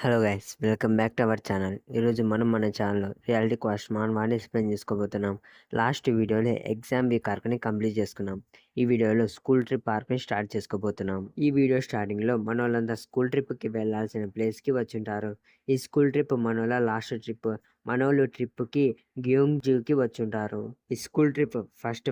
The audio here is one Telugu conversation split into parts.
Hello guys, welcome back to our channel. ఈరోజు మనం మన ఛానల్లో రియాలిటీ క్వశ్చన్ మనం వాడిని ఎక్స్ప్లెయిన్ చేసుకోబోతున్నాం. లాస్ట్ వీడియోలో ఎగ్జామ్ వీక్ ఆర్క్ని కంప్లీట్ చేసుకున్నాం. ఈ వీడియోలో స్కూల్ ట్రిప్ ఆర్క్ని స్టార్ట్ చేసుకోబోతున్నాం. ఈ వీడియో స్టార్టింగ్లో మన వాళ్ళంతా స్కూల్ ట్రిప్కి వెళ్ళాల్సిన ప్లేస్కి వచ్చుంటారు. ఈ స్కూల్ ట్రిప్ మనోళ్ళ లాస్ట్ ట్రిప్. మనోళ్ళు ట్రిప్కి గ్యూంగ్జూకి వచ్చుంటారు. ఈ స్కూల్ ట్రిప్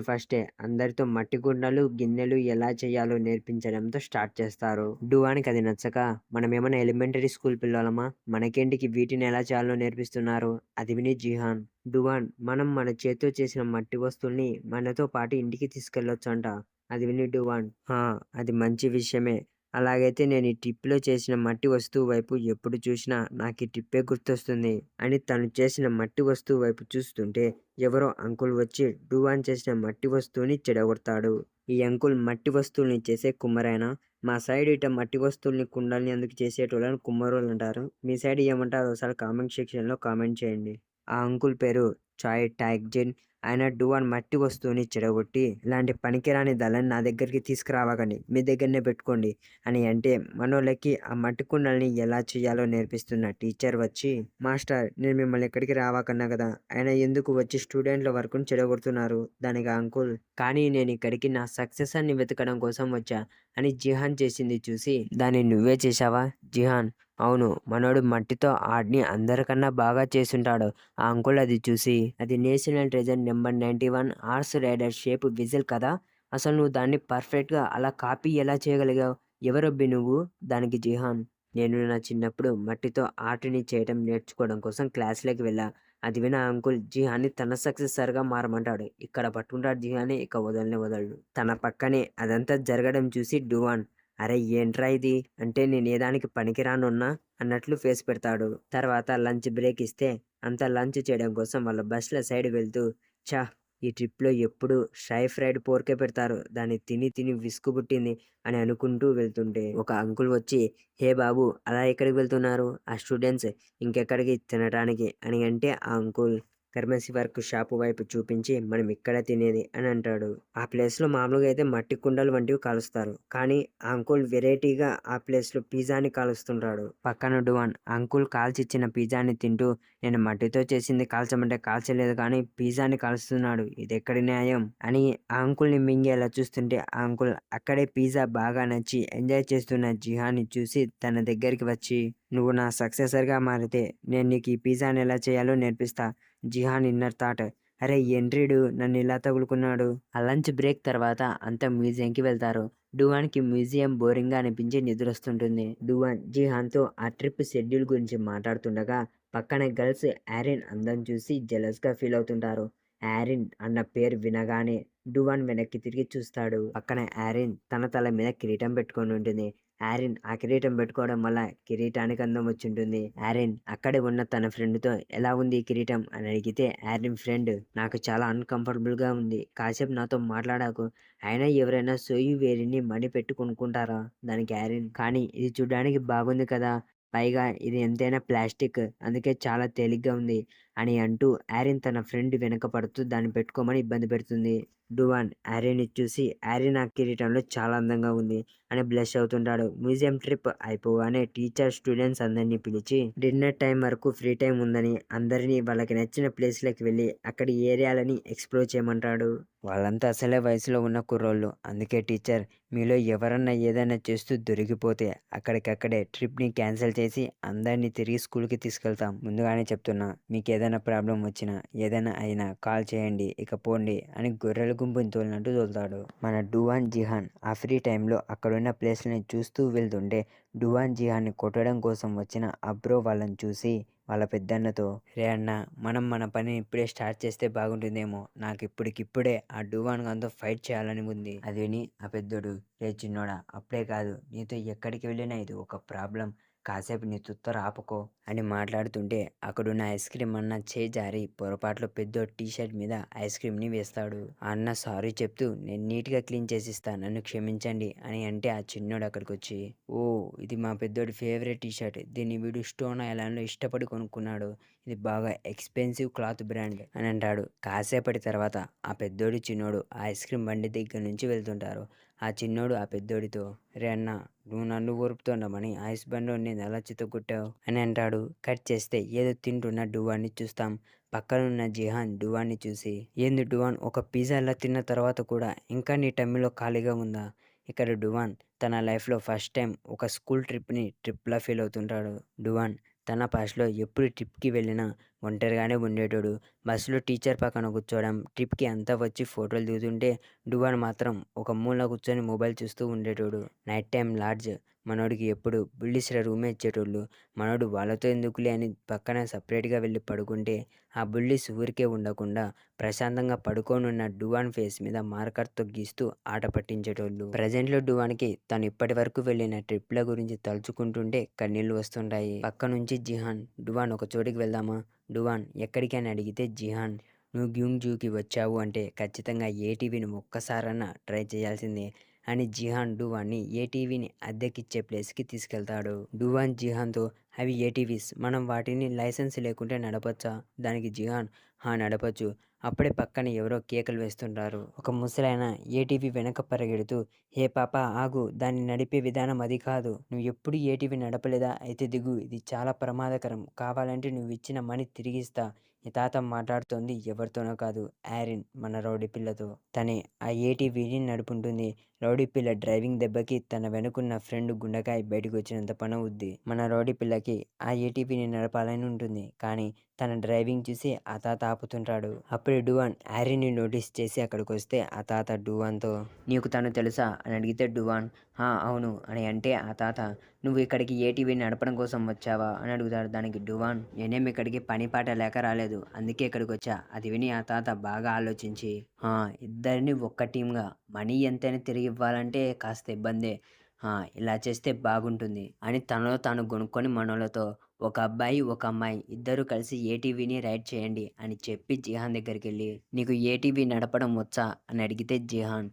ఫస్టే అందరితో మట్టి గుండలు గిన్నెలు ఎలా చేయాలో నేర్పించడంతో స్టార్ట్ చేస్తారు. డువానికి అది నచ్చక, మనం ఏమైనా ఎలిమెంటరీ స్కూల్ పిల్లలమా, మనకేంటికి వీటిని ఎలా చేయాలో నేర్పిస్తున్నారు, అది విని జిహాన్, డువాన్ మనం మన చేతితో చేసిన మట్టి వస్తువుల్ని మనతో పాటు ఇంటికి తీసుకెళ్ళొచ్చంట. అది విని డువాన్, అది మంచి విషయమే. అలాగైతే నేను ఈ ట్రిప్లో చేసిన మట్టి వస్తువు వైపు ఎప్పుడు చూసినా నాకు ఈ ట్రిప్పే గుర్తొస్తుంది అని తను చేసిన మట్టి వస్తువు వైపు చూస్తుంటే ఎవరో అంకుల్ వచ్చి డువాన్ చేసిన మట్టి వస్తువుని చెడగొడతాడు. ఈ అంకుల్ మట్టి వస్తువుల్ని చేసే కుమ్మరైనా, మా సైడ్ ఇట మట్టి వస్తువుల్ని కుండల్ని ఎందుకు చేసేటోళ్ళని కుమ్మరోళ్ళు అంటారు. మీ సైడ్ ఏమంటారో ఒకసారి కామెంట్ సెక్షన్లో కామెంట్ చేయండి. ఆ అంకుల్ పేరు చాయ్ టాక్జిన్. ఆయన డువాన్ మట్టి వస్తువుని చెడగొట్టి, ఇలాంటి పనికిరాని దళాన్ని నా దగ్గరికి తీసుకురావకండి, మీ దగ్గరనే పెట్టుకోండి అని అంటే, మనోళ్ళకి ఆ మట్టి కుండల్ని ఎలా చేయాలో నేర్పిస్తున్న టీచర్ వచ్చి, మాస్టర్ నేను మిమ్మల్ని ఎక్కడికి రావకన్నా కదా, ఆయన ఎందుకు వచ్చి స్టూడెంట్ల వర్క్ను చెడగొడుతున్నారు. దానికి అంకుల్, కానీ నేను ఇక్కడికి నా సక్సెస్ అని వెతకడం కోసం వచ్చా అని జిహాన్ చేసింది చూసి, దాన్ని నువ్వే చేశావా జిహాన్? అవును, మనోడు మట్టితో ఆడిని అందరికన్నా బాగా చేసుంటాడు. ఆ అంకుల్ అది చూసి, అది national treasure number 91 horse rider shape whistle కదా, అసలు నువ్వు దాన్ని పర్ఫెక్ట్గా అలా కాపీ ఎలా చేయగలిగావు? ఎవరొబ్బి నువ్వు? దానికి జిహాన్, నేను నా చిన్నప్పుడు మట్టితో ఆర్ట్ని చేయడం నేర్చుకోవడం కోసం క్లాస్లోకి వెళ్ళా. అది విన అంకుల్ జిహాన్ని తన సక్సెసర్గా మారమంటాడు. ఇక్కడ పట్టుకుంటాడు జిహాన్ని, ఇక వదలనే వదలడు. తన పక్కనే అదంతా జరగడం చూసి డువాన్, అరే ఏంట్రా ఇది అంటే, నేను ఏదానికి పనికిరానున్నా అన్నట్లు ఫేస్ పెడతాడు. తర్వాత లంచ్ బ్రేక్ ఇస్తే అంతా లంచ్ చేయడం కోసం వాళ్ళ బస్ల సైడ్ వెళ్తూ, చా ఈ ట్రిప్లో ఎప్పుడు షై ఫ్రైడ్ పోర్కే పెడతారు, దాన్ని తిని తిని విసుగు పుట్టింది అని అనుకుంటూ వెళ్తుంటే ఒక అంకుల్ వచ్చి, హే బాబు అలా ఎక్కడికి వెళ్తున్నారు, ఆ స్టూడెంట్స్ ఇంకెక్కడికి తినడానికి అని అంటే, ఆ అంకుల్ కర్మసి వర్క్ షాపు వైపు చూపించి, మనం ఇక్కడ తినేది అని అంటాడు. ఆ ప్లేస్లో మామూలుగా అయితే మట్టి కుండలు వంటివి కాలుస్తారు, కానీ ఆ అంకుల్ వెరైటీగా ఆ ప్లేస్లో పిజ్జాని కాలుస్తుంటాడు. పక్కన డువాన్ అంకుల్ కాల్చిచ్చిన పిజ్జాని తింటూ, నేను మట్టితో చేసింది కాల్చమంటే కాల్చలేదు కానీ పిజ్జాని కాలుస్తున్నాడు, ఇది ఎక్కడి న్యాయం అని ఆ అంకుల్ని మింగేలా చూస్తుంటే, ఆ అంకుల్ అక్కడే పిజ్జా బాగా నచ్చి ఎంజాయ్ చేస్తున్న జిహాన్ని చూసి తన దగ్గరికి వచ్చి, నువ్వు నా సక్సెసర్గా మారితే నేను నీకు ఈ పిజ్జాని ఎలా చేయాలో నేర్పిస్తా. జిహాన్ ఇన్నర్ థాట్, అరే ఎంట్రీడు నన్ను ఇలా తగులుకున్నాడు. ఆ లంచ్ బ్రేక్ తర్వాత అంతా మ్యూజియంకి వెళ్తారు. డువాన్కి మ్యూజియం బోరింగ్గా అనిపించి నిద్రొస్తుంటుంది. డువాన్ జిహాన్తో ఆ ట్రిప్ షెడ్యూల్ గురించి మాట్లాడుతుండగా పక్కన గర్ల్స్ ఆరిన్ అందం చూసి జెలస్గా ఫీల్ అవుతుంటారు. ఆరిన్ అన్న పేరు వినగానే డువాన్ వెనక్కి తిరిగి చూస్తాడు. పక్కన ఆరిన్ తన తల మీద కిరీటం పెట్టుకొని ఉంటుంది. ఆరిన్ ఆ కిరీటం పెట్టుకోవడం వల్ల కిరీటానికి అందం వచ్చింటుంది. ఆరిన్ అక్కడే ఉన్న తన ఫ్రెండ్తో ఎలా ఉంది ఈ కిరీటం అని అడిగితే, ఆరిన్ ఫ్రెండ్, నాకు చాలా అన్కంఫర్టబుల్గా ఉంది, కాసేపు నాతో మాట్లాడాకు, అయినా ఎవరైనా సోయి వేరిని మనీ పెట్టి కొనుక్కుంటారా? దానికి ఆరిన్, కానీ ఇది చూడడానికి బాగుంది కదా, పైగా ఇది ఎంతైనా ప్లాస్టిక్, అందుకే చాలా తేలిగ్గా ఉంది అని అంటూ ఆరిన్ తన ఫ్రెండ్ వెనక పడుతూ దాన్ని పెట్టుకోమని ఇబ్బంది పెడుతుంది. డువాన్ ఆరిన్ని చూసి, ఆరిన్ ఆ కిరీటంలో చాలా అందంగా ఉంది అని బ్లష్ అవుతుంటాడు. మ్యూజియం ట్రిప్ అయిపోగానే టీచర్ స్టూడెంట్స్ అందరినీ పిలిచి, డిన్నర్ టైం వరకు ఫ్రీ టైం ఉందని అందరినీ వాళ్ళకి నచ్చిన ప్లేస్లోకి వెళ్ళి అక్కడి ఏరియాలని ఎక్స్ప్లోర్ చేయమంటాడు. వాళ్ళంతా అసలే వయసులో ఉన్న కుర్రోళ్ళు, అందుకే టీచర్ మీలో ఎవరన్నా ఏదైనా చేస్తూ దొరికిపోతే అక్కడికక్కడే ట్రిప్ని క్యాన్సిల్ చేసి అందరినీ తిరిగి స్కూల్కి తీసుకెళ్తాం. ముందుగానే చెప్తున్నా, మీకు ఏదైనా ప్రాబ్లం వచ్చినా ఏదైనా అయినా కాల్ చేయండి, ఇక పోండి అని గొర్రెల గుంపుని తోలినట్టు తోలుతాడు. మన డువాన్ జిహాన్ ఆ ఫ్రీ టైంలో అక్కడున్న ప్లేస్ని చూస్తూ వెళ్తుంటే, డువాన్ జిహాన్ని కొట్టడం కోసం వచ్చిన అబ్రో వాళ్ళని చూసి వాళ్ళ పెద్దన్నతో, రే అన్న, మనం మన పని ఇప్పుడే స్టార్ట్ చేస్తే బాగుంటుందేమో, నాకు ఇప్పటికిప్పుడే ఆ డువాన్ గాన్తో ఫైట్ చేయాలని ఉంది. అది విని ఆ పెద్దోడు, రే చిన్నోడా, అప్పుడే కాదు, నీతో ఎక్కడికి వెళ్ళినా ఇది ఒక ప్రాబ్లం, కాసేపు నీ తుత్తర ఆపుకో అని మాట్లాడుతుంటే అక్కడున్న ఐస్ క్రీమ్ అన్న చేయి జారి పొరపాట్లో పెద్దోడు టీషర్ట్ మీద ఐస్ క్రీమ్ని వేస్తాడు. ఆ అన్న సారీ చెప్తూ, నేను నీట్గా క్లీన్ చేసిస్తా, నన్ను క్షమించండి అని అంటే, ఆ చిన్నోడు అక్కడికి వచ్చి, ఓ ఇది మా పెద్దోడి ఫేవరెట్ టీషర్ట్, దీన్ని వీడు స్టోన్ ఐలాండ్లో ఇష్టపడి కొనుక్కున్నాడు, ఇది బాగా ఎక్స్పెన్సివ్ క్లాత్ బ్రాండ్ అని అంటాడు. కాసేపటి తర్వాత ఆ పెద్దోడు చిన్నోడు ఆ ఐస్ క్రీమ్ బండి దగ్గర నుంచి వెళ్తుంటారు. ఆ చిన్నోడు ఆ పెద్దోడితో, "రే అన్నా, నువ్వు నన్ను ఊరుపుతున్నామని ఐస్ బండోడిని ఎలా చితగ్గొట్టావు" అని అంటాడు. కట్ చేస్తే ఏదో తింటున్న డువాన్ని చూస్తాం. పక్కనున్న జిహాన్ డువాన్ని చూసి, "ఏంది డువాన్, ఒక పిజ్జా ఎలా తిన్న తర్వాత కూడా ఇంకా నీ టమ్మీలో ఖాళీగా ఉందా?" ఇక్కడ డువాన్ తన లైఫ్‌లో ఫస్ట్ టైం ఒక స్కూల్ ట్రిప్‌లా ఫీల్ అవుతుంటాడు. డువాన్ తన పాస్ట్‌లో ఎప్పుడు ట్రిప్‌కి వెళ్ళినా ఒంటరిగానే ఉండేటోడు. బస్సులో టీచర్ పక్కన కూర్చోవడం, ట్రిప్‌కి అంతా వచ్చి ఫోటోలు దిగుతుంటే డువాన్ మాత్రం ఒక మూల కూర్చొని మొబైల్ చూస్తూ ఉండేటోడు. నైట్ టైం లాడ్జ్ మనోడికి ఎప్పుడు బుల్లీస్‌ల రూమే ఇచ్చేటోళ్ళు. మనోడు వాళ్ళతో ఎందుకులే అని పక్కన సపరేట్‌గా వెళ్ళి పడుకుంటే, ఆ బుల్లీస్ ఊరికే ఉండకుండా ప్రశాంతంగా పడుకోనున్న డువాన్ ఫేస్ మీద మార్కర్‌తో గీస్తూ ఆట పట్టించేటోళ్ళు. ప్రెజెంట్‌లో డువాన్‌కి తను ఇప్పటివరకు వెళ్ళిన ట్రిప్‌ల గురించి తలుచుకుంటుంటే కన్నీళ్లు వస్తుంటాయి. పక్క నుంచి జిహాన్, "డువాన్, ఒక చోటికి వెళ్దామా?" డువాన్, "ఎక్కడికి?" అని అడిగితే జిహాన్, "నువ్వు గ్యూంగ్జూకి వచ్చావు అంటే ఖచ్చితంగా ఏటీవీని ఒక్కసారన్నా ట్రై చేయాల్సిందే" అని జిహాన్ డువాన్ని ఏటీవీని అద్దెకిచ్చే ప్లేస్‌కి తీసుకెళ్తాడు. డువాన్ జిహాన్‌తో, "అవి ఏటీవీస్. మనం వాటిని లైసెన్స్ లేకుంటే నడపొచ్చా?" దానికి జిహాన్, "హా, నడపొచ్చు." అప్పుడే పక్కన ఎవరో కేకలు వేస్తుంటారు. ఒక ముసలాయన ఏటీవీ వెనక పరిగెడుతూ, "హే పాప, ఆగు. దాన్ని నడిపే విధానం అది కాదు. నువ్వు ఎప్పుడూ ఏటీవీ నడపలేదా? అయితే దిగు. ఇది చాలా ప్రమాదకరం. కావాలంటే నువ్విచ్చిన మనీ తిరిగిస్తా." ఈ తాత మాట్లాడుతోంది ఎవరితోనో కాదు, ఆరిన్, మన రౌడీ పిల్లతో. తనే ఆ ఏటీవీని నడుపుంటుంది. రౌడీ పిల్ల డ్రైవింగ్ దెబ్బకి తన వెనుకున్న ఫ్రెండ్ గుండెకాయ బయటకొచ్చినంత పనవుద్ది. మన రౌడీ పిల్లకి ఆ ఏటీవీని నడపాలని ఉంటుంది. కానీ తన డ్రైవింగ్ చూసి ఆ తాత ఆపుతుంటాడు. అప్పుడే డువాన్ ఆరిన్ని నోటీస్ చేసి అక్కడికొస్తే ఆ తాత డువాన్‌తో, "నీకు తను తెలుసా?" అని అడిగితే డువాన్, "హా, అవును" అని అంటే ఆ తాత, "నువ్వు ఇక్కడికి ఏటీవీ నడపడం కోసం వచ్చావా?" అని అడుగుతాడు. దానికి డువాన్, "నేనేం ఇక్కడికి పని పాట లేక రాలేదు. అందుకే ఇక్కడికొచ్చా." అది విని ఆ తాత బాగా ఆలోచించి, "హా, ఇద్దరిని ఒక్క టీమ్‌గా మనీ ఎంతైనా తిరిగివ్వాలంటే కాస్త ఇబ్బందే. ఇలా చేస్తే బాగుంటుంది" అని తనలో తాను గొనుక్కొని మనోళ్ళతో, "ఒక అబ్బాయి, ఒక అమ్మాయి ఇద్దరూ కలిసి ఏటీవీని రైడ్ చేయండి" అని చెప్పి జిహాన్ దగ్గరికెళ్ళి, "నీకు ఏటీవీ నడపడం వచ్చా?" అని అడిగితే జిహాన్,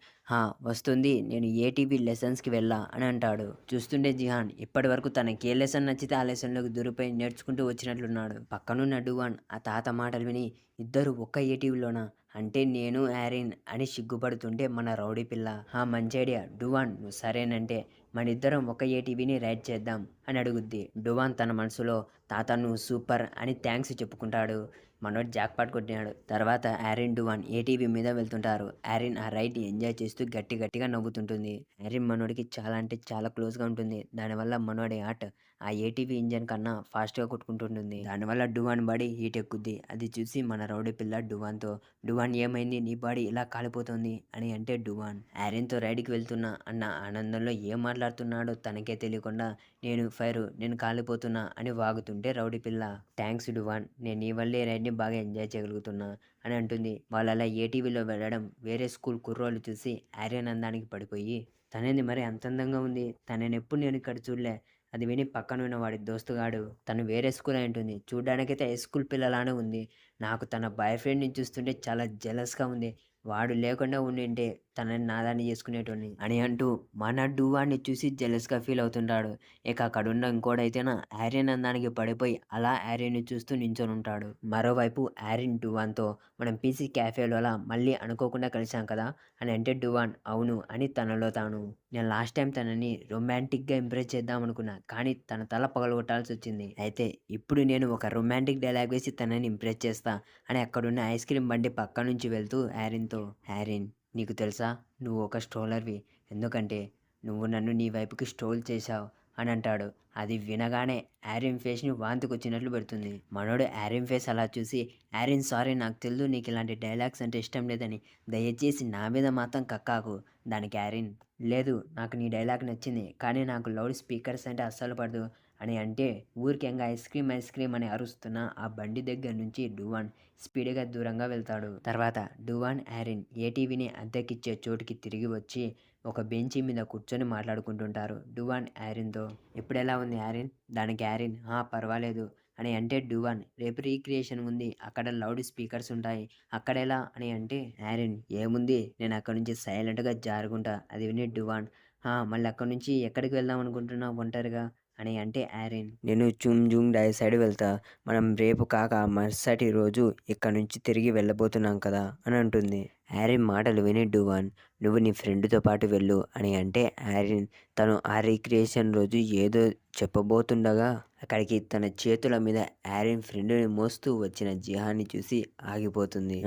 వస్తుంది. నేను ఏటీవీ లెసన్స్‌కి వెళ్ళా" అని అంటాడు. చూస్తుంటే జిహాన్ ఇప్పటివరకు తనకి ఏ లెసన్ నచ్చితే ఆ లెసన్‌లోకి దూరిపోయి నేర్చుకుంటూ వచ్చినట్లున్నాడు. పక్కనున్న డువాన్ ఆ తాత మాటలు విని, "ఇద్దరు ఒక్క ఏటీవీలోనా? అంటే నేను, ఆరిన్" అని సిగ్గుపడుతుంటే మన రౌడీ పిల్ల, మంచి ఐడియా డువాన్, నువ్వు సరేనంటే మనిద్దరం ఒక ఏటీవీని రైడ్ చేద్దాం" అని అడుగుద్ది. డువాన్ తన మనసులో, "తాత, నువ్వు సూపర్" అని థ్యాంక్స్ చెప్పుకుంటాడు. మనోడు జాక్‌పాట్ కొట్టినాడు. తర్వాత ఆరిన్, డువాన్ ఏటీవీ మీద వెళ్తుంటారు. ఆరిన్ ఆ రైడ్‌ని ఎంజాయ్ చేస్తూ గట్టిగా నవ్వుతుంటుంది. ఆరిన్ మనోడికి చాలా అంటే చాలా క్లోజ్‌గా ఉంటుంది. దానివల్ల మనోడి హార్ట్ ఆ ఏటీవీ ఇంజిన్ కన్నా ఫాస్ట్‌గా కొట్టుకుంటుంటుంది. దానివల్ల డువాన్ బాడీ హీట్ ఎక్కుద్ది. అది చూసి మన రౌడీ పిల్ల డువాన్‌తో, "డువాన్, ఏమైంది? నీ బాడీ ఇలా కాలిపోతోంది" అని అంటే డువాన్, ఆరిన్‌తో రైడ్‌కి వెళ్తున్నా అన్న ఆనందంలో ఏం మాట్లాడుతున్నాడో తనకే తెలియకుండా, నేను కాలిపోతున్నా" అని వాగుతుంటే రౌడీ పిల్ల, "థ్యాంక్స్ డువాన్, నేను నీ వల్లే రైడ్‌ని బాగా ఎంజాయ్ చేయగలుగుతున్నా" అని అంటుంది. వాళ్ళలా ఏటీవీలో వెళ్ళడం వేరే స్కూల్ కుర్రోళ్ళు చూసి ఆర్యన్ అందానికి పడిపోయి, "తనేంది మరి అంత అందంగా ఉంది? తననెప్పుడు నేను ఇక్కడ చూడలే." అది విని పక్కనున్న వాడి దోస్తుగాడు, "తను వేరే స్కూల్ అయుంటుంది. చూడ్డానికైతే హై స్కూల్ పిల్లలానే ఉంది. నాకు తన బాయ్ ఫ్రెండ్‌ని చూస్తుంటే చాలా జెలస్‌గా ఉంది. వాడు లేకుండా ఉండింటే తనని నాదాన్ని చేసుకునేటోడిని" అని అంటూ మన డువాడిని చూసి జెలస్‌గా ఫీల్ అవుతుంటాడు. ఇక అక్కడున్న ఇంకోడైతేనా ఆర్యన్ అందానికి పడిపోయి అలా ఆర్యన్‌ని చూస్తూ నించొనుంటాడు. మరోవైపు ఆరిన్ డువాన్‌తో, "మనం పీసీ క్యాఫేలో అలా మళ్ళీ అనుకోకుండా కలిసాం కదా" అని అంటే డువాన్, "అవును" అని తనలో తాను, "నేను లాస్ట్ టైం తనని రొమాంటిక్‌గా ఇంప్రెస్ చేద్దామనుకున్నా. కానీ తన తల పగలగొట్టాల్సొచ్చింది. అయితే ఇప్పుడు నేను ఒక రొమాంటిక్ డైలాగ్ వేసి తనని ఇంప్రెస్ చేస్తా" అని అక్కడున్న ఐస్ క్రీమ్ బండి పక్క నుంచి వెళ్తూ ఆరిన్‌తో, "ఆరిన్, నీకు తెలుసా? నువ్వు ఒక స్ట్రోలర్‌వి. ఎందుకంటే నువ్వు నన్ను నీ వైపుకి స్ట్రోల్ చేశావు" అని అంటాడు. అది వినగానే ఆరిన్ ఫేస్‌ని వాంతికొచ్చినట్లు పెడుతుంది. మనోడు ఆరిన్ ఫేస్ అలా చూసి, "ఆరిన్, సారీ, నాకు తెలీదు నీకు ఇలాంటి డైలాగ్స్ అంటే ఇష్టం లేదని. దయచేసి నా మీద మాత్రం కక్కాకు." దానికి ఆరిన్, "లేదు, నాకు నీ డైలాగ్ నచ్చింది. కానీ నాకు లౌడ్ స్పీకర్స్ అంటే అస్సలు పడదు" అని అంటే ఊరికేంగా ఐస్ క్రీమ్ అని అరుస్తున్న ఆ బండి దగ్గర నుంచి డువాన్ స్పీడ్‌గా దూరంగా వెళ్తాడు. తర్వాత డువాన్, ఆరిన్ ఏటీవీని అద్దెకిచ్చే చోటుకి తిరిగి వచ్చి ఒక బెంచి మీద కూర్చొని మాట్లాడుకుంటుంటారు. డువాన్ ఆరిన్‌తో, "ఇప్పుడెలా ఉంది ఆరిన్?" దానికి ఆరిన్, పర్వాలేదు" అని అంటే డువాన్, "రేపు రీక్రియేషన్ ఉంది. అక్కడ లౌడ్ స్పీకర్స్ ఉంటాయి. అక్కడెలా?" అని అంటే ఆరిన్, "ఏముంది, నేను అక్కడి నుంచి సైలెంట్‌గా జారుకుంటా." అది విని డువాన్, మళ్ళీ అక్కడి నుంచి ఎక్కడికి వెళ్దాం అనుకుంటున్నావు ఒంటరిగా?" అని అంటే ఆరిన్, "నేను చుంజుంగ్ డై సైడ్ వెళ్తా. మనం రేపు కాక మరుసటి రోజు ఇక్కడి నుంచి తిరిగి వెళ్ళబోతున్నాం కదా" అని అంటుంది. ఆరిన్ మాటలు విని డువాన్, నువ్వు నీ ఫ్రెండ్‌తో పాటు వెళ్ళు అని అంటే ఆరిన్ తను ఆ రీక్రియేషన్ రోజు ఏదో చెప్పబోతుండగా అక్కడికి తన చేతుల మీద ఆరిన్ ఫ్రెండ్‌ని మోస్తూ వచ్చిన జిహాన్‌ని చూసి ఆగిపోతుంది.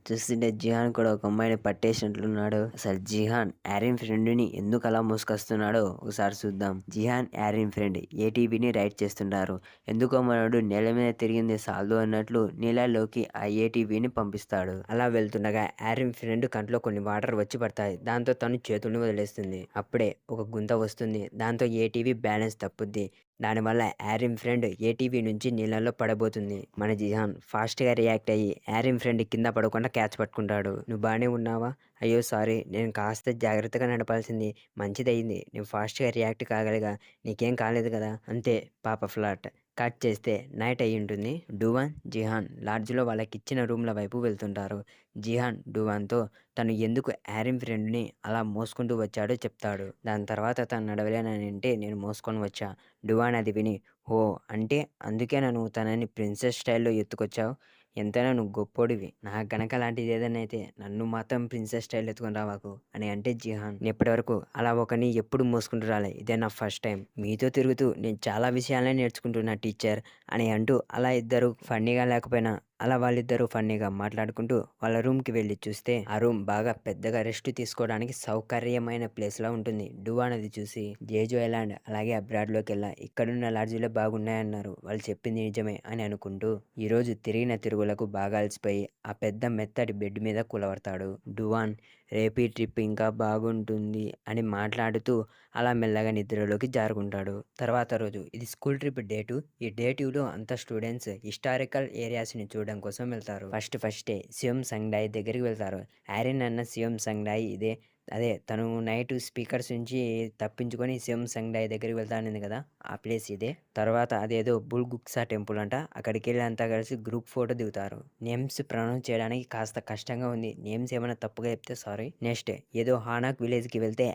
చూస్తుంటే జిహాన్ కూడా ఒక అమ్మాయిని పట్టేసినట్లున్నాడు. అసలు జిహాన్ ఆరిన్ ఫ్రెండ్‌ని ఎందుకు అలా మోసుకొస్తున్నాడో ఒకసారి చూద్దాం. జిహాన్ ఆరిన్ ఫ్రెండ్ ఏటీవీని రైడ్ చేస్తుంటారు. ఎందుకో మనోడు నేల మీద తిరిగింది సాల్దు అన్నట్లు నీళ్ళలోకి ఆ ఏటీవీని పంపిస్తాడు. అలా వెళ్తుండగా ఆరిన్ ఫ్రెండ్ కంట్లో కొన్ని వాటర్ వచ్చి పడతాయి. దాంతో తను చేతుల్ని వదిలేస్తుంది. అప్పుడే ఒక గుంత వస్తుంది. దాంతో ఏటీవీ బ్యాలెన్స్ తప్పుద్ది. దానివల్ల ఆరిన్ ఫ్రెండ్ ఏటీవీ నుంచి నీళ్ళలో పడబోతుంది. మన జిహాన్ ఫాస్ట్‌గా రియాక్ట్ అయ్యి ఆరిన్ ఫ్రెండ్ కింద పడకుండా క్యాచ్ పట్టుకుంటాడు. "నువ్వు బానే ఉన్నావా? అయ్యో సారీ, నేను కాస్త జాగ్రత్తగా నడపాల్సింది. మంచిదయింది నువ్వు ఫాస్ట్‌గా రియాక్ట్ కాగలిగా. నీకేం కాలేదు కదా?" అంతే పాప ఫ్లాట్. కట్ చేస్తే నైట్ అయ్యుంటుంది. డూవాన్, జిహాన్ లాడ్జ్‌లో వాళ్ళకిచ్చిన రూమ్‌ల వైపు వెళ్తుంటారు. జిహాన్ డూవాన్‌తో తను ఎందుకు ఆరిన్ ఫ్రెండ్‌ని అలా మోసుకుంటూ వచ్చాడో చెప్తాడు. దాని తర్వాత తను నడవలేనంటే నేను మోసుకొని వచ్చా. డూవాన్ అది విని ఓహ్! అంటే అందుకేనా నువ్వు తనని ప్రిన్సెస్ స్టైల్‌లో ఎత్తుకొచ్చావు? ఎంతైనా నువ్వు గొప్పోడివి. నాకు గనక అలాంటిదేదైనా అయితే నన్ను మాత్రం ప్రిన్సెస్ స్టైల్‌లో ఎత్తుకొని రావాకు అని అంటే జిహాన్ నేనిప్పటివరకు అలా ఒకరిని ఎప్పుడు మోసుకుంటూ రాలే. ఇదే నా ఫస్ట్ టైం. మీతో తిరుగుతూ నేను చాలా విషయాలనే నేర్చుకుంటున్నా టీచర్ అని అంటూ అలా ఇద్దరు ఫన్నీగా లేకపోయినా అలా వాళ్ళిద్దరూ ఫన్నీగా మాట్లాడుకుంటూ వాళ్ళ రూమ్‌కి వెళ్లి చూస్తే ఆ రూమ్ బాగా పెద్దగా రెస్ట్ తీసుకోవడానికి సౌకర్యమైన ప్లేస్‌లా ఉంటుంది. డూవాన్ అది చూసి జేజో ఐలాండ్ అలాగే అబ్రాడ్‌లోకెళ్ళా. ఇక్కడున్న లాడ్జిలే బాగున్నాయన్నారు. వాళ్ళు చెప్పింది నిజమే అని అనుకుంటూ ఈరోజు తిరిగిన తిరుగులకు బాగా అలసిపోయి ఆ పెద్ద మెత్తటి బెడ్ మీద కూలబడతాడు. డూవాన్ రేపు ఈ ట్రిప్ ఇంకా బాగుంటుంది అని మాట్లాడుతూ అలా మెల్లగా నిద్రలోకి జారుకుంటాడు. తర్వాత రోజు ఇది స్కూల్ ట్రిప్ డే 2. ఈ డే 2లో అంతా స్టూడెంట్స్ హిస్టారికల్ ఏరియాస్‌ని చూడడం కోసం వెళ్తారు. ఫస్టే సియోమ్ సంగ్డాయ్ దగ్గరికి వెళ్తారు. ఆరిన్ అన్న సియోమ్ సంగ్డాయ్ అదే తను నైట్ స్పీకర్స్ నుంచి తప్పించుకొని సియోమ్ సంగ్డాయ్ దగ్గరికి వెళ్తాననింది కదా! ఆ ప్లేస్ ఇదే. తర్వాత అదేదో బుల్గుక్సా టెంపుల్ అంట. అక్కడికెళ్ళి అంతా కలిసి గ్రూప్ ఫోటో దిగుతారు. నేమ్స్ ప్రొనౌన్స్ చేయడానికి కాస్త కష్టంగా ఉంది. నేమ్స్ ఏమైనా తప్పుగా చెప్తే సారీ. నెక్స్ట్ ఏదో హానాక్ విలేజ్‌కి వెళ్తే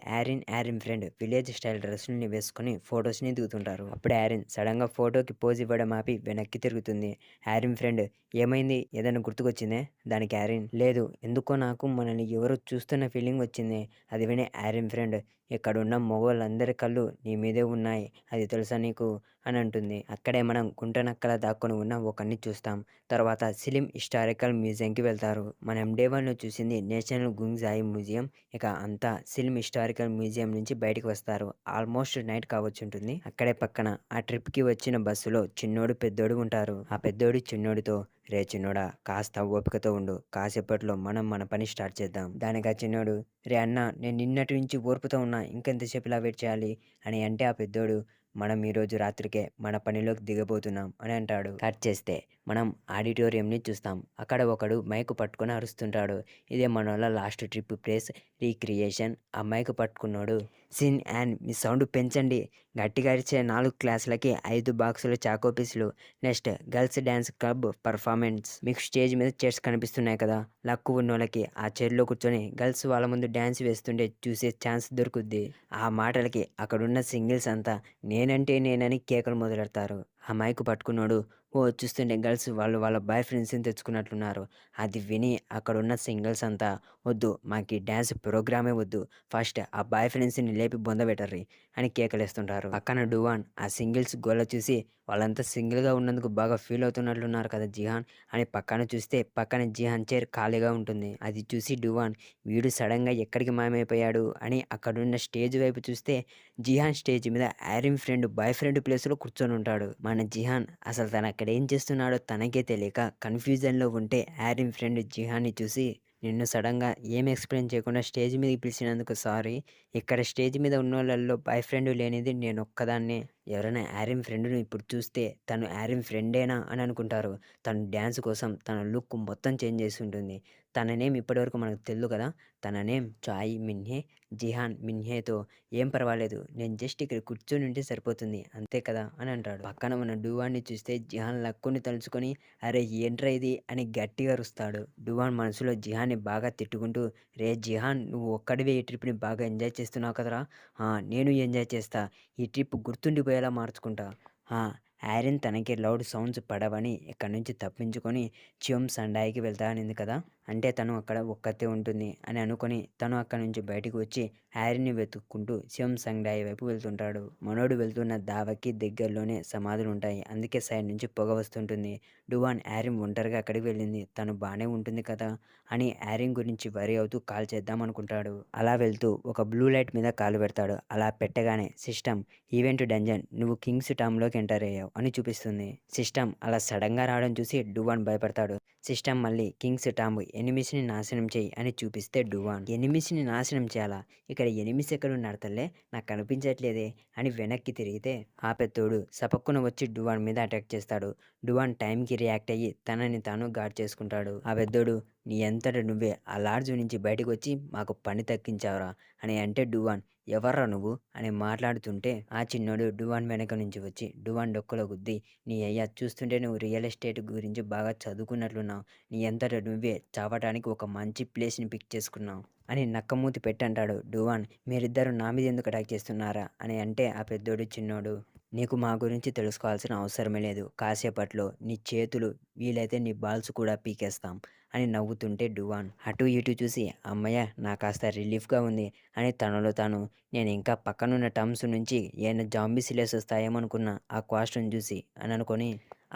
ఆరిన్ ఫ్రెండ్ విలేజ్ స్టైల్ డ్రెస్సుల్ని వేసుకొని ఫోటోస్‌ని దిగుతుంటారు. అప్పుడే ఆరిన్ సడన్‌గా ఫోటోకి పోజ్ ఇవ్వడం ఆపి వెనక్కి తిరుగుతుంది. ఆరిన్ ఫ్రెండ్ ఏమైంది? ఏదైనా గుర్తుకొచ్చిందా? దానికి ఆరిన్ లేదు. ఎందుకో నాకు మనల్ని ఎవరో చూస్తున్న ఫీలింగ్ వచ్చింది. అది విని ఆరిన్ ఫ్రెండ్ ఇక్కడున్న మగోళ్ళందరి కళ్ళు నీ మీదే ఉన్నాయి. అది తెలుసా నీకు? అని అంటుంది. అక్కడే మనం గుంటనక్కలా దాక్కొని ఉన్న ఒకడిని చూస్తాం. తర్వాత సిలిం హిస్టారికల్ మ్యూజియంకి వెళ్తారు. మనం డే 1లో చూసింది నేషనల్ గుంగ్జాయి మ్యూజియం. ఇక అంతా సిలిం హిస్టారికల్ మ్యూజియం నుంచి బయటికి వస్తారు. ఆల్మోస్ట్ నైట్ కావచ్చుంటుంది. అక్కడే పక్కన ఆ ట్రిప్‌కి వచ్చిన బస్సులో చిన్నోడు, పెద్దోడు ఉంటారు. ఆ పెద్దోడు చిన్నోడితో రే చిన్నోడా కాస్త ఓపికతో ఉండు. కాసేపట్లో మనం మన పని స్టార్ట్ చేద్దాం. దానికి ఆ చిన్నోడు రే అన్నా నేను నిన్నటి నుంచి ఓర్పుతో ఉన్నా. ఇంకెంతసేపు ఇలా వెయిట్ చేయాలి? అని అంటే ఆ పెద్దోడు మనం ఈరోజు రాత్రికే మన పనిలోకి దిగబోతున్నాం అని అంటాడు. కట్ చేస్తే మనం ఆడిటోరియంని చూస్తాం. అక్కడ ఒకడు మైక్ పట్టుకొని అరుస్తుంటాడు. ఇదే మనోళ్ళ లాస్ట్ ట్రిప్ ప్లేస్ రీక్రియేషన్. ఆ మైక్ పట్టుకున్నోడు సిన్ అండ్ మీ సౌండ్ పెంచండి. గట్టిగా అరిచే 4 క్లాసులకి 5 బాక్సులు చాకో పీసులు. Next girls dance club performance. మీకు స్టేజ్ మీద చైర్స్ కనిపిస్తున్నాయి కదా! లక్కు ఉన్నోళ్ళకి ఆ చైర్‌లో కూర్చొని గర్ల్స్ వాళ్ళ ముందు డ్యాన్స్ వేస్తుంటే చూసే ఛాన్స్ దొరుకుద్ది. ఆ మాటలకి అక్కడున్న సింగిల్స్ అంతా నేనంటే నేనని కేకలు మొదలెడతారు. ఆ మైక్ పట్టుకున్నోడు ఓ చూస్తుంటే గర్ల్స్ వాళ్ళు వాళ్ళ బాయ్ ఫ్రెండ్స్‌ని తెచ్చుకున్నట్లున్నారు. అది విని అక్కడున్న సింగిల్స్ అంతా వద్దు మాకీ డ్యాన్స్ ప్రోగ్రామే వద్దు. ఫస్ట్ ఆ బాయ్ ఫ్రెండ్స్‌ని లేపి బొందబెట్టర్రి అని కేకలేస్తుంటారు. పక్కన డూవాన్ ఆ సింగిల్స్ గోల చూసి వాళ్ళంతా సింగిల్‌గా ఉన్నందుకు బాగా ఫీల్ అవుతున్నట్లున్నారు కదా జిహాన్ అని పక్కన చూస్తే పక్కన జిహాన్ చైర్ ఖాళీగా ఉంటుంది. అది చూసి డూవాన్ వీడు సడన్‌గా ఎక్కడికి మాయమైపోయాడు అని అక్కడున్న స్టేజ్ వైపు చూస్తే జిహాన్ స్టేజ్ మీద ఆరిన్ ఫ్రెండ్ బాయ్ ఫ్రెండ్ ప్లేస్‌లో కూర్చొనుంటాడు. మన జిహాన్ అసలు తనక్కడేం చేస్తున్నాడో తనకే తెలియక కన్‌ఫ్యూజన్‌లో ఉంటే ఆరిన్ ఫ్రెండ్ జిహాన్‌ని చూసి నిన్ను సడన్‌గా ఏం ఎక్స్‌ప్లెయిన్ చేయకుండా స్టేజ్ మీదకి పిలిచినందుకు సారీ. ఇక్కడ స్టేజ్ మీద ఉన్నోళ్ళల్లో బాయ్ ఫ్రెండ్ లేనిది నేనొక్కదాన్నే. ఎవరైనా ఆరిన్ ఫ్రెండ్‌ని ఇప్పుడు చూస్తే తను ఆరిన్ ఫ్రెండేనా అని అనుకుంటారు. తను డ్యాన్స్ కోసం తన లుక్ మొత్తం చేంజ్ చేసి ఉంటుంది. తన నేమ్ ఇప్పటివరకు మనకు తెలీదు కదా! తన నేమ్ చాయ్ మిన్హే. జిహాన్ మిన్హేతో ఏం పర్వాలేదు. నేను జస్ట్ ఇక్కడ కూర్చొనుంటే సరిపోతుంది. అంతే కదా! అని అంటాడు. పక్కన ఉన్న డూవాన్‌ని చూస్తే జిహాన్ లక్కుని తలుచుకొని అరే ఏంట్రా ఇది అని గట్టిగా అరుస్తాడు. డూవాన్ మనసులో జిహాన్‌ని బాగా తిట్టుకుంటూ రేయ్ జిహాన్ నువ్వు ఒక్కడివే ఈ ట్రిప్‌ని బాగా ఎంజాయ్ చేస్తున్నావు కదరా! నేను ఎంజాయ్ చేస్తా. ఈ ట్రిప్ గుర్తుండిపోయేలా మార్చుకుంటా. ఆ! ఆరిన్ తనకి లౌడ్ సౌండ్స్ పడవని ఇక్కడి నుంచి తప్పించుకొని చియోమ్ సండాయికి వెళ్తా అనింది కదా! అంటే తను అక్కడ ఒక్కతే ఉంటుంది అని అనుకొని తను అక్కడి నుంచి బయటకు వచ్చి హ్యారీని వెతుక్కుంటూ శివం సంగ్డాయి వైపు వెళ్తుంటాడు. మనోడు వెళ్తున్న దావకి దగ్గరలోనే సమాధులు ఉంటాయి. అందుకే సైడ్ నుంచి పొగ వస్తుంటుంది. డువాన్ హ్యారీ ఒంటరిగా అక్కడికి వెళ్ళింది. తను బాగానే ఉంటుంది కదా అని హ్యారీ గురించి వరి అవుతూ కాల్ చేద్దాం అనుకుంటాడు. అలా వెళ్తూ ఒక బ్లూ లైట్ మీద కాలు పెడతాడు. అలా పెట్టగానే సిస్టమ్ ఈవెంట్ డంజన్ నువ్వు కింగ్స్ టామ్లోకి ఎంటర్ అయ్యావు అని చూపిస్తుంది. సిస్టమ్ అలా సడన్గా రావడం చూసి డువాన్ భయపడతాడు. సిస్టమ్ మళ్ళీ కింగ్స్ టామ్ ఎనిమిస్ని నాశనం చేయి అని చూపిస్తే డువాన్ ఎనిమిస్ని నాశనం చేయాలా, ఇక్కడ ఎనిమిస్ ఎక్కడ ఉన్నారు తల్లే, నాకు కనిపించట్లేదే అని వెనక్కి తిరిగితే ఆ పెద్దోడు సపక్కున వచ్చి డువాన్ మీద అటాక్ చేస్తాడు. డువాన్ టైంకి రియాక్ట్ అయ్యి తనని తాను గార్డ్ చేసుకుంటాడు. ఆ పెద్దోడు నీ అంతట నువ్వే ఆ లాడ్జ్ నుంచి బయటకు వచ్చి మాకు పని తగ్గించావురా అని అంటే డువాన్ ఎవర్రా నువ్వు అని మాట్లాడుతుంటే ఆ చిన్నోడు డువాన్ వెనక నుంచి వచ్చి డువాన్ డొక్కలో గుద్ది నీ అయ్యా చూస్తుంటే నువ్వు రియల్ ఎస్టేట్ గురించి బాగా చదువుకున్నట్లున్నావు, నీ అంతట నువ్వే చావటానికి ఒక మంచి ప్లేస్ని పిక్ చేసుకున్నావు అని నక్కమూతి పెట్టంటాడు. డువాన్ మీరిద్దరు నా మీద ఎందుకు అటాక్ చేస్తున్నారా అని అంటే ఆ పెద్దోడు చిన్నోడు నీకు మా గురించి తెలుసుకోవాల్సిన అవసరమే లేదు, కాసేపట్లో నీ చేతులు వీలైతే నీ బాల్స్ కూడా పీకేస్తాం అని నవ్వుతుంటే డువాన్ అటు ఇటు చూసి అమ్మయ్య నా కాస్త రిలీఫ్గా ఉంది అని తనలో తాను నేను ఇంకా పక్కనున్న టర్మ్స్ నుంచి ఏమైనా జాంబీస్ లేసి వస్తాయేమనుకున్నా ఆ కాస్ట్యూమ్ చూసి అని అనుకొని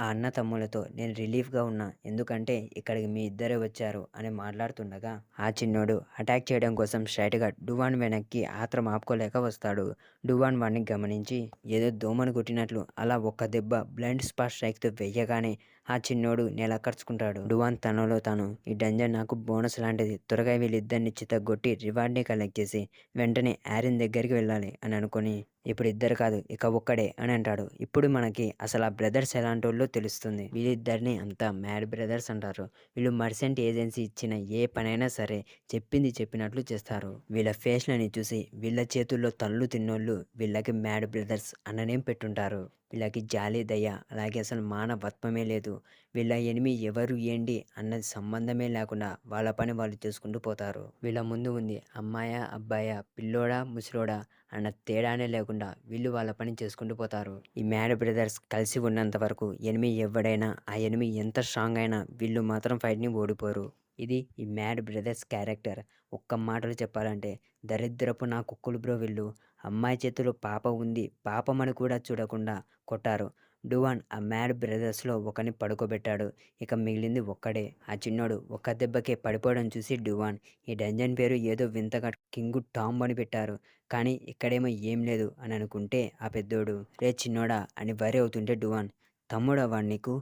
ఆ అన్న తమ్ములతో నేను రిలీఫ్గా ఉన్నా ఎందుకంటే ఇక్కడికి మీ ఇద్దరే వచ్చారు అని మాట్లాడుతుండగా ఆ చిన్నోడు అటాక్ చేయడం కోసం స్ట్రైట్గా డువాన్ వెనక్కి ఆత్రం ఆపుకోలేక వస్తాడు. డువాన్ వాడిని గమనించి ఏదో దోమను కొట్టినట్లు అలా ఒక్క దెబ్బ బ్లైండ్ స్పాట్ స్ట్రైక్తో వెయ్యగానే ఆ చిన్నోడు నెలకర్చుకుంటాడు. డువాన్ తనలో తాను ఈ డంజన్ నాకు బోనస్ లాంటిది, త్వరగా వీళ్ళిద్దరిని చితగొట్టి రివార్డ్ని కలెక్ట్ చేసి వెంటనే యారిన్ దగ్గరికి వెళ్ళాలి అని అనుకొని ఇప్పుడు ఇద్దరు కాదు ఇక ఒక్కడే అని అంటాడు. ఇప్పుడు మనకి అసలు ఆ బ్రదర్స్ ఎలాంటోళ్ళో తెలుస్తుంది. వీళ్ళిద్దరిని అంతా మ్యాడ్ బ్రదర్స్ అంటారు. వీళ్ళు మర్సెంట్ ఏజెన్సీ ఇచ్చిన ఏ పనైనా సరే చెప్పింది చెప్పినట్లు చేస్తారు. వీళ్ళ ఫేస్లని చూసి వీళ్ళ చేతుల్లో తల్లు తిన్నోళ్ళు వీళ్ళకి మ్యాడ్ బ్రదర్స్ అన్ననేం పెట్టుంటారు. వీళ్ళకి జాలి దయ అలాగే అసలు మానవత్వమే లేదు. వీళ్ళ ఎనిమి ఎవరు ఏంటి అన్నది సంబంధమే లేకుండా వాళ్ళ పని వాళ్ళు చేసుకుంటూ పోతారు. వీళ్ళ ముందు ఉంది అమ్మాయా అబ్బాయా పిల్లోడా ముసలోడా అన్న తేడానే లేకుండా వీళ్ళు వాళ్ళ పని చేసుకుంటూ పోతారు. ఈ మ్యాడ్ బ్రదర్స్ కలిసి ఉన్నంత వరకు ఎనిమి ఎవడైనా ఆ ఎనిమి ఎంత స్ట్రాంగ్ అయినా వీళ్ళు మాత్రం ఫైట్ని ఓడిపోరు. ఇది ఈ మ్యాడ్ బ్రదర్స్ క్యారెక్టర్. ఒక్క మాటలు చెప్పాలంటే దరిద్రపు నా కుక్కులు బ్రో. వీళ్ళు అమ్మాయి చేతిలో పాప ఉంది పాపమని కూడా చూడకుండా కొట్టారు. డువాన్ ఆ మ్యాడ్ బ్రదర్స్లో ఒకరిని పడుకోబెట్టాడు. ఇక మిగిలింది ఒక్కడే. ఆ చిన్నోడు ఒక్క దెబ్బకే పడిపోవడం చూసి డువాన్ ఈ డంజన్ పేరు ఏదో వింతగా కింగు టామ్ అని పెట్టారు కానీ ఇక్కడేమో ఏం లేదు అని అనుకుంటే ఆ పెద్దోడు రే చిన్నోడా అని వరి అవుతుంటే డువాన్ తమ్ముడా వాడు నీకు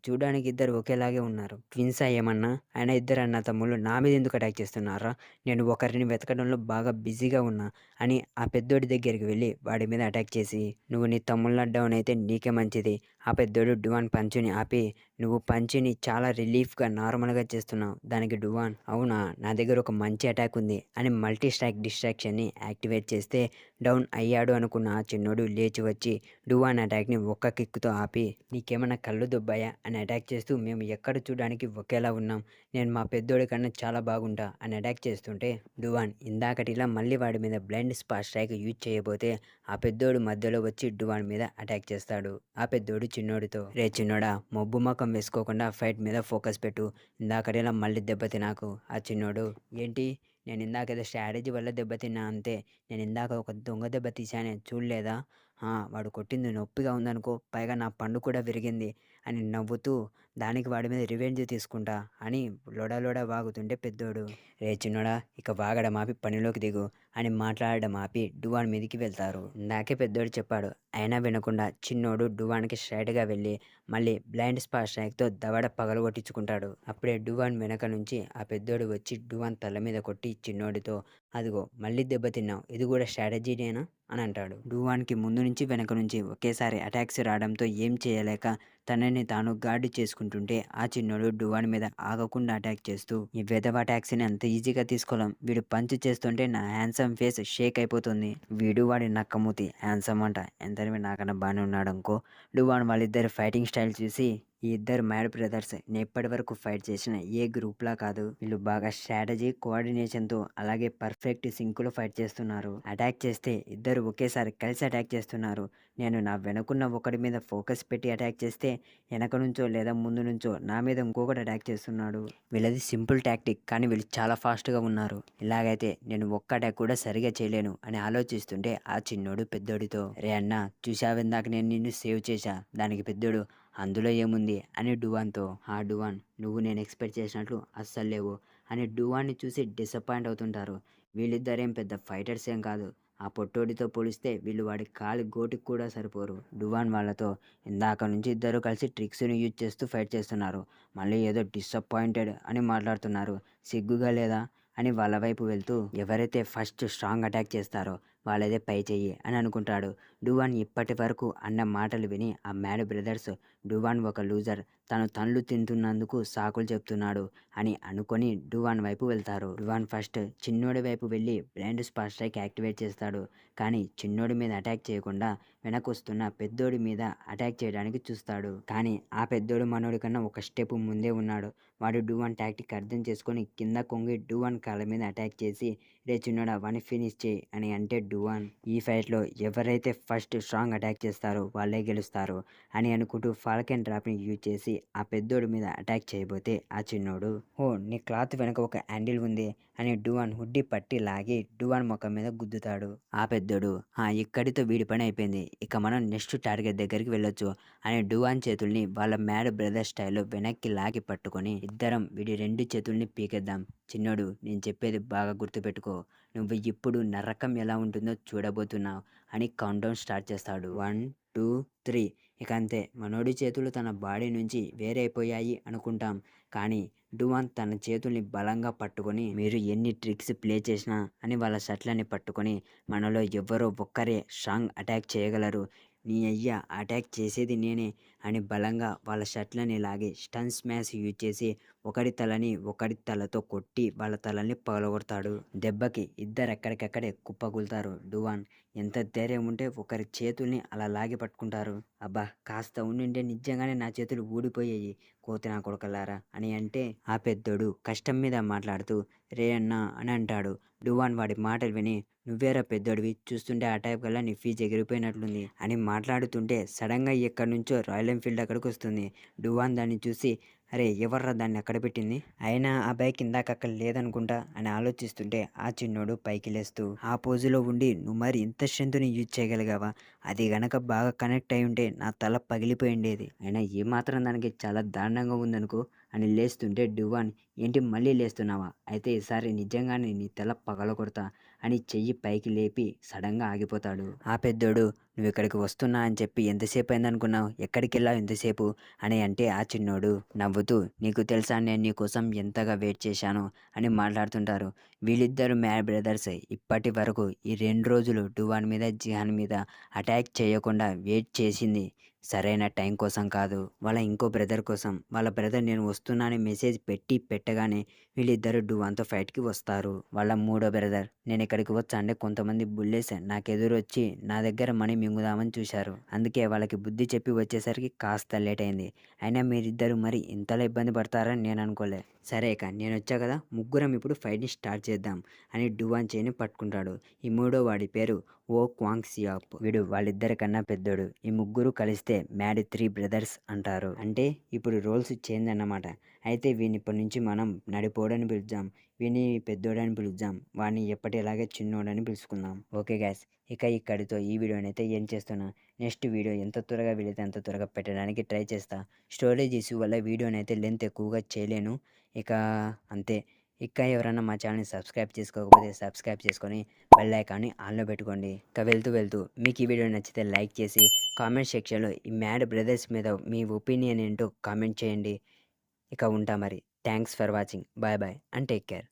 చూడడానికి ఇద్దరు ఒకేలాగే ఉన్నారు, ట్విన్సా ఏమన్నా, ఆయన ఇద్దరు అన్న తమ్ముళ్ళు నా మీద ఎందుకు అటాక్ చేస్తున్నారా, నేను ఒకరిని వెతకడంలో బాగా బిజీగా ఉన్నా అని ఆ పెద్దోడి దగ్గరికి వెళ్ళి వాడి మీద అటాక్ చేసి నువ్వు నీ తమ్ముళ్ళ డౌన్ అయితే నీకే మంచిది. ఆ పెద్దోడు డువాన్ పంచుని ఆపి నువ్వు పంచిని చాలా రిలీఫ్గా నార్మల్గా చేస్తున్నావు. దానికి డువాన్ అవునా నా దగ్గర ఒక మంచి అటాక్ ఉంది అని మల్టీ స్ట్రైక్ డిస్ట్రాక్షన్ని యాక్టివేట్ చేస్తే డౌన్ అయ్యాడు అనుకున్న ఆ చిన్నోడు లేచి వచ్చి డువాన్ అటాక్ని ఒక్క కిక్తో ఆపి నీకేమన్నా కళ్ళు దుబ్బాయా అని అటాక్ చేస్తూ మేము ఎక్కడ చూడడానికి ఒకేలా ఉన్నాం, నేను మా పెద్దోడి కన్నా చాలా బాగుంటా అని అటాక్ చేస్తుంటే డువాన్ ఇందాకటిలా మళ్ళీ వాడి మీద బ్లైండ్ స్పాట్ స్ట్రైక్ యూజ్ చేయబోతే ఆ పెద్దోడు మధ్యలో వచ్చి డువాన్ మీద అటాక్ చేస్తాడు. ఆ పెద్దోడు చిన్నోడితో రే చిన్నోడా మొబ్బు మొఖం వేసుకోకుండా ఫైట్ మీద ఫోకస్ పెట్టు, ఇందాకటిలా మళ్ళీ దెబ్బతినాకు. ఆ చిన్నోడు ఏంటి నేను ఇందాక ఏదో స్ట్రాటజీ వల్ల దెబ్బతిన్నా అంతే, నేను ఇందాక ఒక దొంగ దెబ్బ తీశానే చూడలేదా, వాడు కొట్టింది నొప్పిగా ఉందనుకో పైగా నా పండు కూడా విరిగింది అని నవ్వుతూ దానికి వాడి మీద రివెంజ్ తీసుకుంటా అని లొడ వాగుతుంటే పెద్దోడు రే చిన్నోడా ఇక వాగడం ఆపి పనిలోకి దిగు అని మాట్లాడడం ఆపి డువాన్ మీదకి వెళ్తారు. ఇందాకే పెద్దోడు చెప్పాడు అయినా వినకుండా చిన్నోడు డువాన్కి స్ట్రైట్గా వెళ్ళి మళ్ళీ బ్లైండ్ స్పాట్ స్ట్రైక్తో దవడ పగలగొట్టించుకుంటాడు. అప్పుడే డువాన్ వెనక నుంచి ఆ పెద్దోడు వచ్చి డువాన్ తల మీద కొట్టి చిన్నోడితో అదిగో మళ్ళీ దెబ్బతిన్నావు, ఇది కూడా స్ట్రాటజీనేనా అని అంటాడు. డువాన్కి ముందు నుంచి వెనక నుంచి ఒకేసారి అటాక్స్ రావడంతో ఏం చేయలేక తనని తాను గార్డు చేసుకుంటుంటే ఆ చిన్నోడు డువాన్ మీద ఆగకుండా అటాక్ చేస్తూ ఈ వెధవ అటాక్స్ని అంత ఈజీగా తీసుకోలేం, వీడు పంచ్ చేస్తుంటే నా హ్యాండ్సమ్ ఫేస్ షేక్ అయిపోతుంది, వీడు వాడి నక్కమూతి హ్యాండ్సమ్ అంట ఎంత నాకన్నా బాగానే ఉన్నాడు అనుకో. డువాన్ వాళ్ళిద్దరు ఫైటింగ్ స్టైల్ చూసి ఈ ఇద్దరు మ్యాడ్ బ్రదర్స్ నేను ఇప్పటి వరకు ఫైట్ చేసిన ఏ గ్రూప్లా కాదు. వీళ్ళు బాగా స్ట్రాటజీ కోఆర్డినేషన్తో అలాగే పర్ఫెక్ట్ సింక్లో ఫైట్ చేస్తున్నారు. అటాక్ చేస్తే ఇద్దరు ఒకేసారి కలిసి అటాక్ చేస్తున్నారు. నేను నా వెనకున్న ఒకడి మీద ఫోకస్ పెట్టి అటాక్ చేస్తే వెనక నుంచో లేదా ముందు నుంచో నా మీద ఇంకొకటి అటాక్ చేస్తున్నాడు. వీళ్ళది సింపుల్ టాక్టిక్, కానీ వీళ్ళు చాలా ఫాస్ట్గా ఉన్నారు. ఇలాగైతే నేను ఒక్క అటాక్ కూడా సరిగా చేయలేను అని ఆలోచిస్తుంటే ఆ చిన్నోడు పెద్దోడితో, రే అన్న చూసావెందాక నేను నిన్ను సేవ్ చేశా, దానికి పెద్దోడు, అందులో ఏముంది అని డువాన్తో, ఆ డువాన్ నువ్వు నేను ఎక్స్పెక్ట్ చేసినట్లు అస్సలు లేవు అని డువాన్ని చూసి డిసప్పాయింట్ అవుతుంటారు. వీళ్ళిద్దరేం పెద్ద ఫైటర్స్ ఏం కాదు. ఆ పొట్టోడితో పోలిస్తే వీళ్ళు వాడి కాలి గోటికి కూడా సరిపోరు. డువాన్ వాళ్ళతో, ఇందాక నుంచి ఇద్దరు కలిసి ట్రిక్స్ని యూజ్ చేస్తూ ఫైట్ చేస్తున్నారు, మళ్ళీ ఏదో డిసప్పాయింటెడ్ అని మాట్లాడుతున్నారు, సిగ్గుగా లేదా అని వాళ్ళ వైపు వెళ్తూ, ఎవరైతే ఫస్ట్ స్ట్రాంగ్ అటాక్ చేస్తారో వాళ్ళదే పై చెయ్యి అని అనుకుంటాడు. డువాన్ ఇప్పటి వరకు అన్న మాటలు విని ఆ మ్యాడ్ బ్రదర్స్ డువాన్ ఒక లూజర్, తను తన్లు తింటున్నందుకు సాకులు చెప్తున్నాడు అని అనుకొని డువాన్ వైపు వెళ్తారు. డువాన్ ఫస్ట్ చిన్నోడి వైపు వెళ్ళి బ్లైండ్ స్పాట్ స్ట్రైక్ యాక్టివేట్ చేస్తాడు. కానీ చిన్నోడి మీద అటాక్ చేయకుండా వెనకొస్తున్న పెద్దోడి మీద అటాక్ చేయడానికి చూస్తాడు. కానీ ఆ పెద్దోడు మనోడి కన్నా ఒక స్టెప్ ముందే ఉన్నాడు. వాడు డువాన్ టాక్టిక్ అర్థం చేసుకొని కింద కొంగి డువాన్ కాళ్ళ మీద అటాక్ చేసి, రే చిన్నోడా వాడిని ఫినిష్ చేయి అని అంటే డువాన్, ఈ ఫైట్లో ఎవరైతే ఫస్ట్ స్ట్రాంగ్ అటాక్ చేస్తారో వాళ్ళే గెలుస్తారు అని అనుకుంటూ ఫాల్కన్ డ్రాప్ని యూజ్ చేసి ఆ పెద్దోడి మీద అటాక్ చేయబోతే ఆ చిన్నోడు, ఓ నీ క్లాత్ వెనక ఒక హ్యాండిల్ ఉంది అని డువాన్ హుడ్డీ పట్టి లాగి డువాన్ ముఖం మీద గుద్దుతాడు. ఆ పెద్దోడు, ఇక్కడితో వీడి పని అయిపోయింది, ఇక మనం నెక్స్ట్ టార్గెట్ దగ్గరికి వెళ్ళొచ్చు అని డువాన్ చేతుల్ని వాళ్ళ మ్యాడ్ బ్రదర్ స్టైల్లో వెనక్కి లాగి పట్టుకొని, ఇద్దరం వీడి 2 చేతుల్ని పీకేద్దాం, చిన్నోడు నేను చెప్పేది బాగా గుర్తుపెట్టుకో, నువ్వు ఇప్పుడు నరకం ఎలా ఉంటుందో చూడబోతున్నావు అని కౌంట్డౌన్ స్టార్ట్ చేస్తాడు. 1 2 3. ఇక అంతే, మనోడి చేతులు తన బాడీ నుంచి వేరైపోయాయి అనుకుంటాం, కానీ డువాన్ తన చేతుల్ని బలంగా పట్టుకొని, మీరు ఎన్ని ట్రిక్స్ ప్లే చేసినా అని వాళ్ళ షర్ట్లని పట్టుకొని, మనలో ఎవరో ఒక్కరే స్ట్రాంగ్ అటాక్ చేయగలరు, నీ అయ్యా అటాక్ చేసేది నేనే అని బలంగా వాళ్ళ షర్ట్లని లాగి స్టన్ స్మాష్ యూజ్ చేసి ఒకడి తలని ఒకడి తలతో కొట్టి వాళ్ళ తలని పగలగొడతాడు. దెబ్బకి ఇద్దరు ఎక్కడికక్కడే కుప్పకూలుతారు. డువాన్, ఎంత ధైర్యం ఉంటే ఒకరి చేతుల్ని అలా లాగి పట్టుకుంటారు, అబ్బా కాస్త ఉండింటే నిజంగానే నా చేతులు ఊడిపోయాయి కోతి నా కొడుకలారా అని అంటే ఆ పెద్దోడు కష్టం మీద మాట్లాడుతూ, రే అన్నా అని అంటాడు. డువాన్ వాడి మాటలు విని, నువ్వేరా పెద్దోడివి, చూస్తుంటే ఆ టైప్ కల్లా నీ ఫీజు ఎగిరిపోయినట్లుంది అని మాట్లాడుతుంటే సడన్గా ఎక్కడి నుంచో రాయల్ ఎన్ఫీల్డ్ అక్కడికి వస్తుంది. డువాన్ దాన్ని చూసి, అరే ఎవర్రా దాన్ని అక్కడ పెట్టింది, అయినా ఆ బైక్ ఇందాక అక్కడ లేదనుకుంటా అని ఆలోచిస్తుంటే ఆ చిన్నోడు పైకి లేస్తూ, ఆ పోజులో ఉండి నువ్వు మరి ఇంత స్ట్రెంత్ని యూజ్ చేయగలిగావా, అది గనక బాగా కనెక్ట్ అయి ఉంటే నా తల పగిలిపోయిండేది, అయినా ఏమాత్రం దానికి చాలా దారుణంగా ఉందనుకో అని లేస్తుంటే డువాన్, ఏంటి మళ్ళీ లేస్తున్నావా, అయితే ఈసారి నిజంగానే నీ తల పగలగొడతా అని చెయ్యి పైకి లేపి సడన్గా ఆగిపోతాడు. ఆ పెద్దోడు, నువ్వు ఇక్కడికి వస్తున్నా అని చెప్పి ఎంతసేపు అయిందనుకున్నావు, ఎక్కడికి వెళ్ళావు ఎంతసేపు అని అంటే ఆ చిన్నోడు నవ్వుతూ, నీకు తెలుసా నేను నీకోసం ఎంతగా వెయిట్ చేశాను అని మాట్లాడుతుంటారు. వీళ్ళిద్దరు మ్యాడ్ బ్రదర్స్ ఇప్పటి వరకు ఈ 2 రోజులు డువాన్ మీద జిహాన్ మీద అటాక్ చేయకుండా వెయిట్ చేసింది సరైన టైం కోసం కాదు, వాళ్ళ ఇంకో బ్రదర్ కోసం. వాళ్ళ బ్రదర్ నేను వస్తున్నా అని మెసేజ్ పెట్టగానే వీళ్ళిద్దరు డువాన్తో ఫైట్కి వస్తారు. వాళ్ళ మూడో బ్రదర్, నేను ఇక్కడికి వచ్చా అంటే కొంతమంది బుల్లేస్ నాకెదురు వచ్చి నా దగ్గర మనీ మింగుదామని చూశారు, అందుకే వాళ్ళకి బుద్ధి చెప్పి వచ్చేసరికి కాస్త లేట్ అయింది, అయినా మీరిద్దరు మరి ఇంతలా ఇబ్బంది పడతారని నేను అనుకోలే, సరే ఇక నేను వచ్చా కదా ముగ్గురం ఇప్పుడు ఫైట్ని స్టార్ట్ చేద్దాం అని డువాన్ చేయని పట్టుకుంటాడు. ఈ మూడో వాడి పేరు ఓ క్వాంగ్ సియాప్, వీడు వాళ్ళిద్దరికన్నా పెద్దోడు. ఈ ముగ్గురు కలిస్తే మ్యాడ్ 3 బ్రదర్స్ అంటారు. అంటే ఇప్పుడు రోల్స్ చేంజ్ అన్నమాట. అయితే వీని ఇప్పటి నుంచి మనం నడిపోడని పిలుద్దాం, వీని పెద్దోడని పిలుద్దాం, వాడిని ఎప్పటిలాగే చిన్నోడని పిలుచుకుందాం. ఓకే గ్యాస్, ఇక ఇక్కడితో ఈ వీడియోని అయితే ఏం చేస్తున్నా, నెక్స్ట్ వీడియో ఎంత త్వరగా వీలైతే అంత త్వరగా పెట్టడానికి ట్రై చేస్తా. స్టోరేజ్ ఇష్యూ వల్ల వీడియోని అయితే లెంత్ ఎక్కువగా చేయలేను. ఇక అంతే. ఇంకా ఎవరైనా మా ఛానల్ని సబ్స్క్రైబ్ చేసుకోకపోతే సబ్స్క్రైబ్ చేసుకొని బెల్ ఐకాన్ని ఆన్లో పెట్టుకోండి. ఇక వెళ్తూ మీకు ఈ వీడియో నచ్చితే లైక్ చేసి కామెంట్ సెక్షన్లో ఈ మ్యాడ్ బ్రదర్స్ మీద మీ ఒపీనియన్ ఏంటో కామెంట్ చేయండి. ఇక ఉంటా మరి. Thanks for watching. Bye bye and take care.